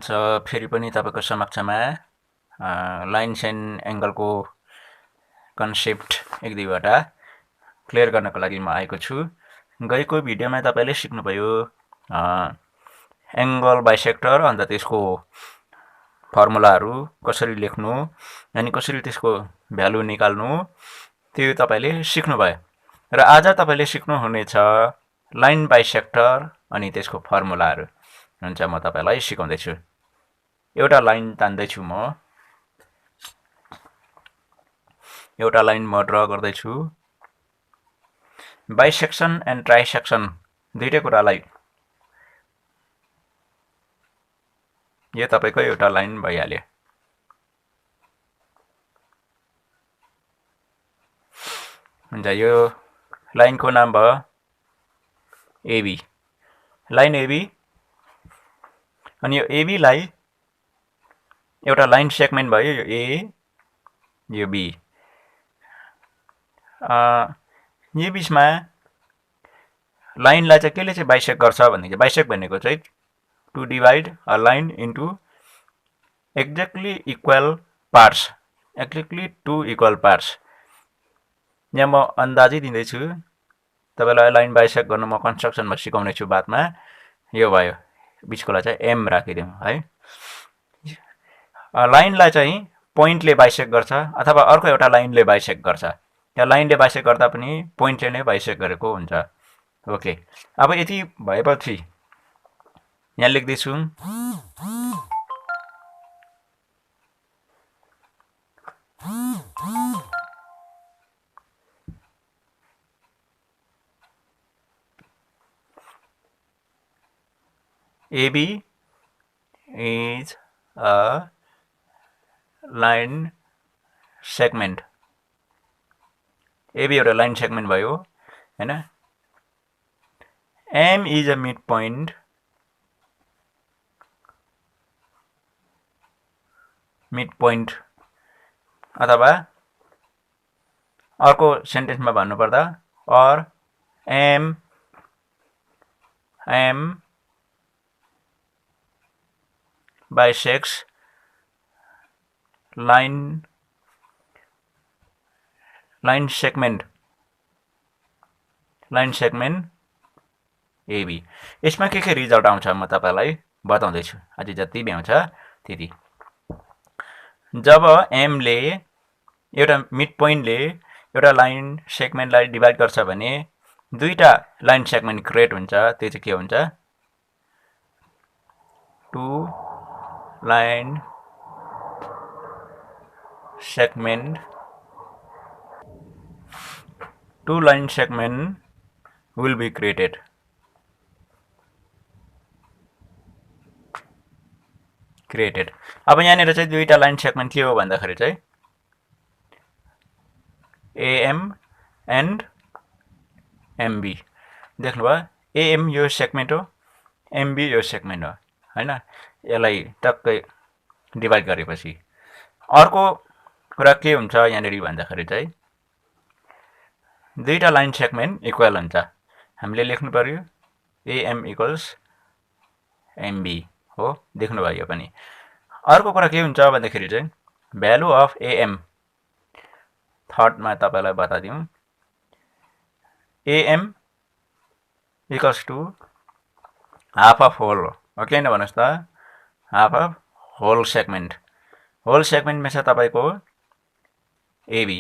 फेरि पनि तपाईको समक्षमा लाइन्स एन्ड एंगलको कन्सेप्ट एक दुईवटा क्लियर गर्नको लागि म आएको छु। गएको भिडियोमा तपाईले सिक्नुभयो एंगल बाइसेक्टर अन्त त्यसको फर्मुलाहरु कसरी लेख्नु अनि कसरी त्यसको भ्यालु निकाल्नु त्यो तपाईले सिक्नुभयो र आज तपाईले सिक्नु हुनेछ लाइन बाइसेक्टर अनि त्यसको फर्मुलाहरु। हुन्छ म तपाईलाई सिकाउँदै छु। एउटा लाइन तान्दै छु म। एउटा लाइन म ड्रा गर्दै छु। बाइसेक्सन एन्ड ट्राइसेक्सन दुईटै कुरालाई यो तपाईको एउटा लाइन भइहाल्यो। हुन्छ यो लाइनको नाम भयो एबी। लाइन एबी अनि यो एबी लाई एउटा लाइन सेगमेन्ट भयो यो ए यो बी। यो बीचमा लाइनलाई चाहिँ केले चाहिँ बाइसेक्ट गर्छ भन्ने बाइसेक्ट भनेको चाहिँ to divide a line into exactly equal parts, exactly two equal parts. यहाँ म अन्दाजै दिँदै छु तपाईलाई लाइन बाइसेक्ट गर्न म कन्स्ट्रक्सनमा सिकाउने छु बादमा। यो भयो बीचकोलाई चाहिँ एम राखिदिउँ है। लाइनलाई चाहिँ पोइन्टले बाइसेक्ट गर्छ अथवा अर्को एउटा लाइनले बाइसेक्ट गर्छ। यहाँ लाइनले बाइसेक्ट गर्दा पनि पोइन्टले नै बाइसेक्ट गरेको हुन्छ। ओके, अब यति भएपछि यहाँ लेख्दै छु AB is a line segment. AB एउटा लाइन सेगमेन्ट भयो हैन। M is a midpoint. midpoint अथवा अर्को सेन्टेन्समा भन्नुपर्दा or M bisects line segment AB। यसमा के रिजल्ट आउँछ म तपाईलाई बताउँदै छु। अझै जति भ्याउँछ त्यति। जब M ले एउटा मिड पोइन्टले एउटा लाइन सेगमेन्टलाई डिवाइड गर्छ भने दुईटा लाइन सेगमेन्ट क्रिएट हुन्छ। त्यो चाहिँ के हुन्छ? Two line segment will be created। अब यहाँनिर चाहिँ दुईटा लाइन सेगमेन्ट के हो भन्दाखेरि चाहिँ AM एन्ड MB। देख्नुभयो AM यो सेगमेन्ट हो, MB यो सेगमेन्ट हो हैन। यसलाई टक्कै डिवाइड गरेपछि अर्को कुरा के हुन्छ यहाँनिर भन्दाखेरि चाहिँ दुईटा लाइन सेगमेन्ट इक्वल हुन्छ। हामीले लेख्नु पर्यो AM इक्वल्स MB हो। देख्नुभयो यो पनि। अर्को कुरा के हुन्छ भन्दाखेरि चाहिँ भ्यालु अफ AM थर्डमा तपाईलाई बतादिउँ। AM equals to half of whole हो कि हैन भन्नुस् त। Half of whole segment. Whole सेगमेन्टमा छ तपाईको AB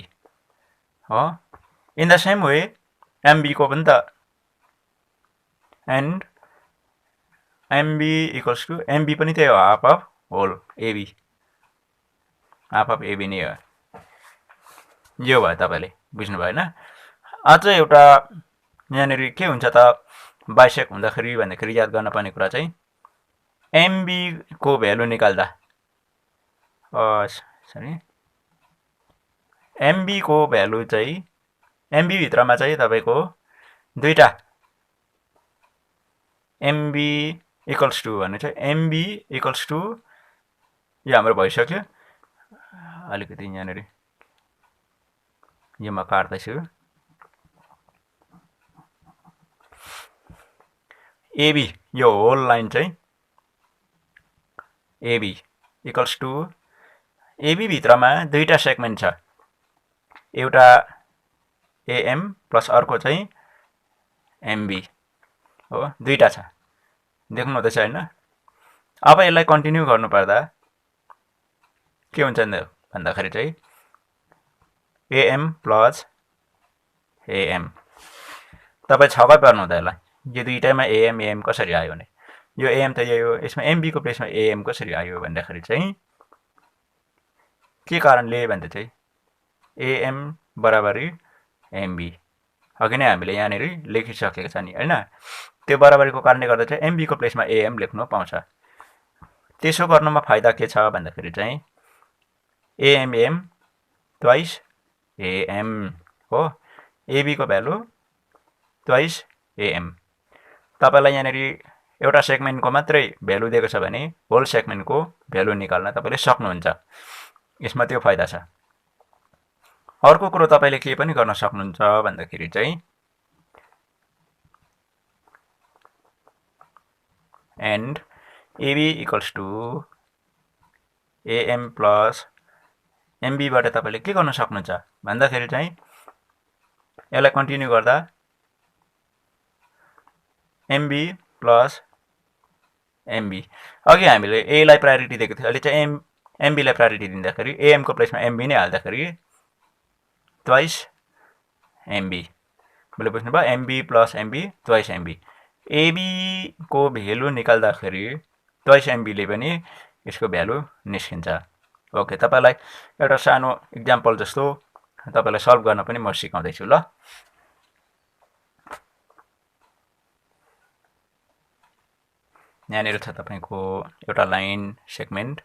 हो। In the same way MB को पनि त and MB equals to MB पनि त्यही हो half of whole AB। Half of AB नै हो। यो भयो तपाईले बुझ्नुभयो हैन। अझ एउटा यहाँनिर के हुन्छ त बाइसेक्ट हुँदाखेरि भन्दाखेरि याद गर्न पर्ने कुरा चाहिँ MB को भ्यालु निकाल्दा MB को भ्यालु चाहिँ MB भित्रमा चाहिँ तपाईको दुईटा MB इक्वल्स टु भने चाहिँ MB इक्वल्स टु यो हाम्रो भइसक्यो। अलिकति यहाँनिर यो म काट्दै छु। AB यो होल लाइन चाहिँ एबी इक्वल्स टु एबी भित्रमा दुईटा सेगमेन्ट छ, एउटा एएम प्लस अर्को चाहिँ एमबी हो, दुईटा छ, देख्नु हुँदैछ हैन। अब यसलाई कन्टिन्यू गर्नुपर्दा के हुन्छ भन्दाखेरि चाहिँ एएम प्लस एएम तपाईँ छक्कै पर्नु हुँदैन, यो दुईटैमा एएम एएम कसरी आयो भने, यो एएम त यही हो, यसमा एमबी को प्लेसमा एएम कसरी आयो भन्दाखेरि चाहिँ के कारणले भन्दा चाहिँ एएम बराबरी एमबी अघि नै हामीले यहाँनिर लेखिसकेको छ नि हैन। त्यो बराबरीको कारणले गर्दा चाहिँ एमबी को प्लेसमा एएम लेख्नु पाउँछ। त्यसो गर्नुमा फाइदा के छ भन्दाखेरि चाहिँ एएमएम ट्वाइस एएम हो, एबी को भ्यालु ट्वाइस एएम। तपाईलाई यहाँनिर एउटा सेगमेन्टको मात्रै भ्यालु दिएको छ भने होल सेगमेन्टको भ्यालु निकाल्न तपाईले सक्नुहुन्छ, यसमा त्यो फाइदा छ। अर्को कुरो तपाईले के पनि गर्न सक्नुहुन्छ भन्दाखेरि चाहिँ and AB equals to AM plus MB बाट तपाईले के गर्न सक्नुहुन्छ भन्दाखेरि चाहिँ यसलाई कन्टिन्यू गर्दा एमबी प्लस एमबी, अघि हामीले ए लाई प्रायोरिटी दिएको थियो, अहिले चाहिँ एमबी लाई प्रायोरिटी दिँदाखेरि एएम को प्लेसमा एमबी नै हाल्दाखेरि ट्वाइस एमबी, मैले बुझ्नुभयो, MB plus MB twice MB. AB को भ्यालु निकाल्दाखेरि ट्वाइस एमबी ले पनि यसको भ्यालु निस्किन्छ। ओके, तपाईलाई एउटा सानो एक्जाम्पल जस्तो तपाईलाई सल्भ गर्न पनि म सिकाउँदै छु ल। यहाँनिर छ तपाईको एउटा लाइन सेगमेन्ट,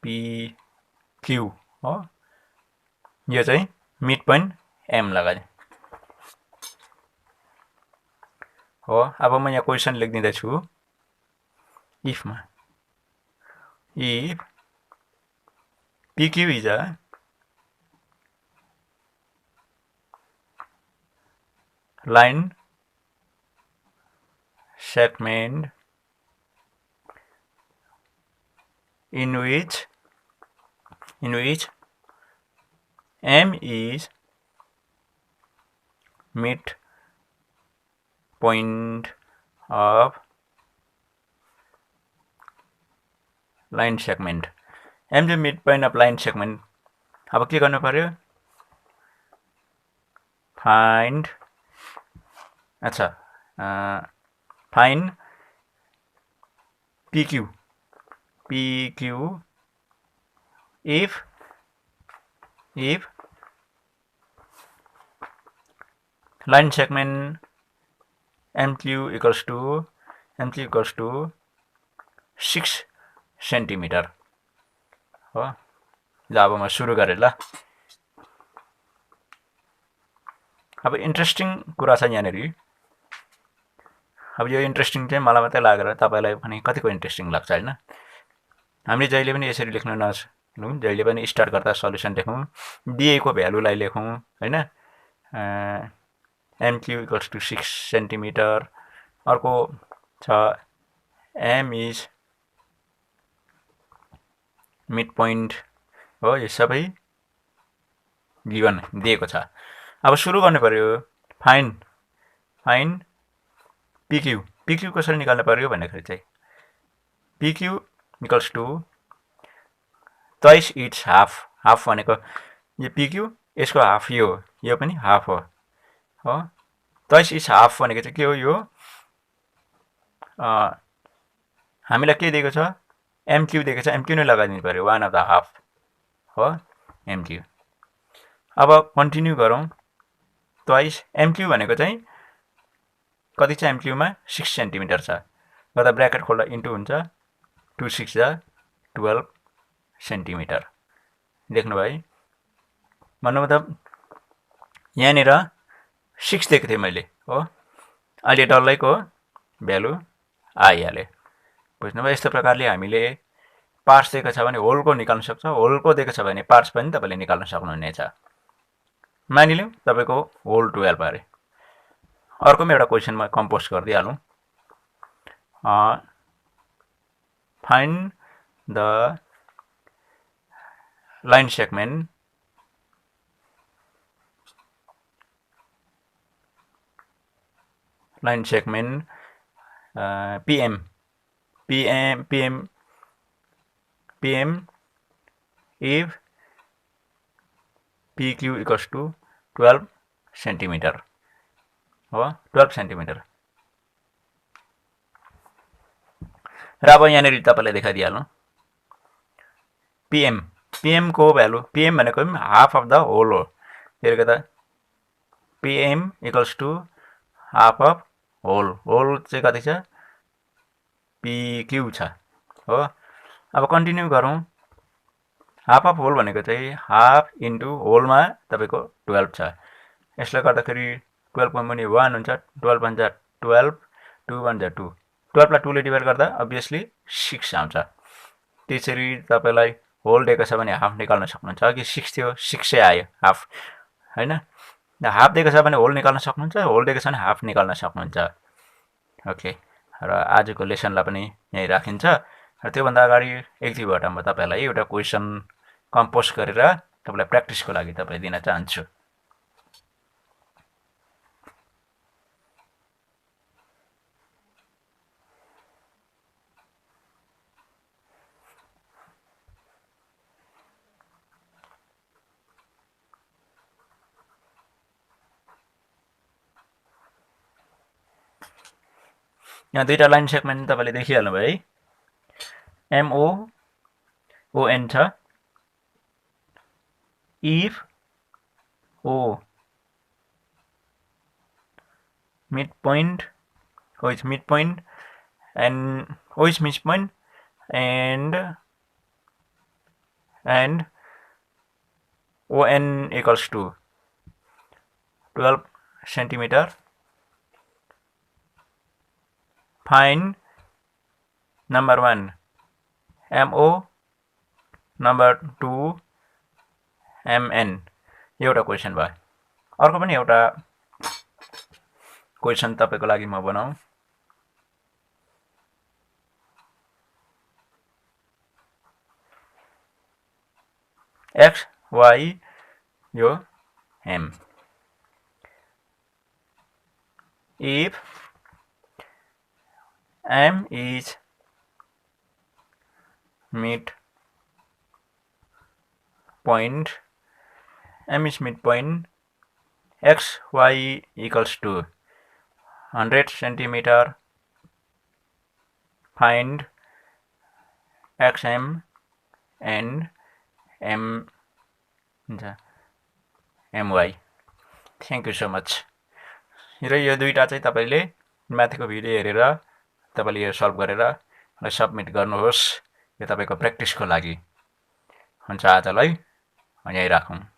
PQ हो, यो चाहिँ मिड पोइन्ट एम लगाए हो। अब म यहाँ क्वेसन लेखिदिँदैछु, इफमा if PQ is a line segment in which M is midpoint of line segment, M चाहिँ midpoint of line segment। अब के गर्नु पर्यो, find find PQ if line segment MQ equals to 6 centimetre हो। ल अब म सुरु गरेँ ल। अब इन्ट्रेस्टिङ कुरा छ यहाँनिर। अब यो इन्ट्रेस्टिङ चाहिँ मलाई मात्रै लागेर तपाईलाई पनि कतिको इन्ट्रेस्टिङ लाग्छ हैन। हामीले जहिले पनि यसरी लेख्न नसक्नु, जहिले पनि स्टार्ट गर्दा सल्युसन लेखौँ, दिएको भ्यालुलाई लेखौँ हैन। MQ इक्वल्स टु 6 सेन्टिमिटर, अर्को छ M इज मिड पोइन्ट हो, यो सबै गिवन दिएको छ। अब सुरु गर्नु पर्यो, फाइन PQ कसरी निकाल्नु पर्यो भन्दाखेरि चाहिँ PQ equals to twice its half भनेको यो PQ, यसको हाफ यो पनि हाफ हो। ट्वाइस इट्स हाफ भनेको चाहिँ के हो, यो हामीलाई के दिएको छ, MQ दिएको छ, MQ नै लगाइदिनु पर्यो, 1 अफ द हाफ हो MQ। अब कन्टिन्यू गरौँ, ट्वाइस MQ भनेको चाहिँ कति छ, MQ मा 6 सेन्टिमिटर छ, गर्दा ब्र्याकेट खोल्दा इन्टु हुन्छ, 2 6 जा 12 सेन्टिमिटर। देख्नुभयो है, भन्नु मतलब यहाँनिर 6 दिएको थिएँ मैले हो, अहिले डल्लैको भ्यालु आइहाल्यो। बुझ्नुभयो, यस्तो प्रकारले हामीले पार्ट्स दिएको छ भने होलको निकाल्न सक्छ, होलको दिएको छ भने पार्ट्स पनि तपाईले निकाल्न सक्नुहुनेछ। मानिलिउँ तपाईको होल 12 अरे। अर्कोमा एउटा क्वेसन म कम्पोज गरिदिइहालौँ। Find the line segment PM if PQ equals to 12 centimetre हो, 12 सेन्टिमिटर। र अब यहाँनिर तपाईलाई देखाइदिइहालौँ PM को भ्यालु, PM भनेको हाफ अफ द होल हो। त्यसले गर्दा PM equals to half of whole, whole चाहिँ कति छ PQ छ हो। अब कन्टिन्यू गरौँ। हाफ अफ होल भनेको चाहिँ हाफ इन्टु होलमा तपाईको 12 छ। यसले गर्दाखेरि 12 मा पनि 1 हुन्छ, 12 1 जा 12, 2 1 जा 2, 12 लाई 2 ले डिभाइड गर्दा अभियसली 6 आउँछ। त्यसरी तपाईलाई होल दिएको छ भने हाफ निकाल्न सक्नुहुन्छ। अघि 6 थियो, 6 आयो हाफ हैन। हाफ दिएको छ भने होल निकाल्न सक्नुहुन्छ, होल दिएको छ भने हाफ निकाल्न सक्नुहुन्छ। ओके, र आजको लेसनलाई पनि यही राखिन्छ। र त्योभन्दा अगाडि एक दुईवटा म तपाईलाई एउटा क्वेसन कम्पोज गरेर तपाईलाई प्र्याक्टिसको लागि तपाईलाई दिन चाहन्छु। यहाँ दुईटा लाइन सेगमेन्ट तपाईले देखिहाल्नु भयो है। MON छ। if O midpoint, O is midpoint and O is midpoint and ON equals to 12 centimeter, find number 1 MO, number 2 MN। एउटा क्वेसन भयो। अर्को पनि एउटा क्वेसन तपाईको लागि म बनाऊ। X Y यो M। if M is midpoint, X Y equals to 100 centimeter, find XM and MY। Thank you so much. र यो दुईटा चाहिँ तपाईले माथिको भिडियो हेरेर तपाईले यो सल्भ गरेर सबमिट गर्नुहोस्। यो तपाईको प्र्याक्टिसको लागि हुन्छ। आजलाई यही राखौँ।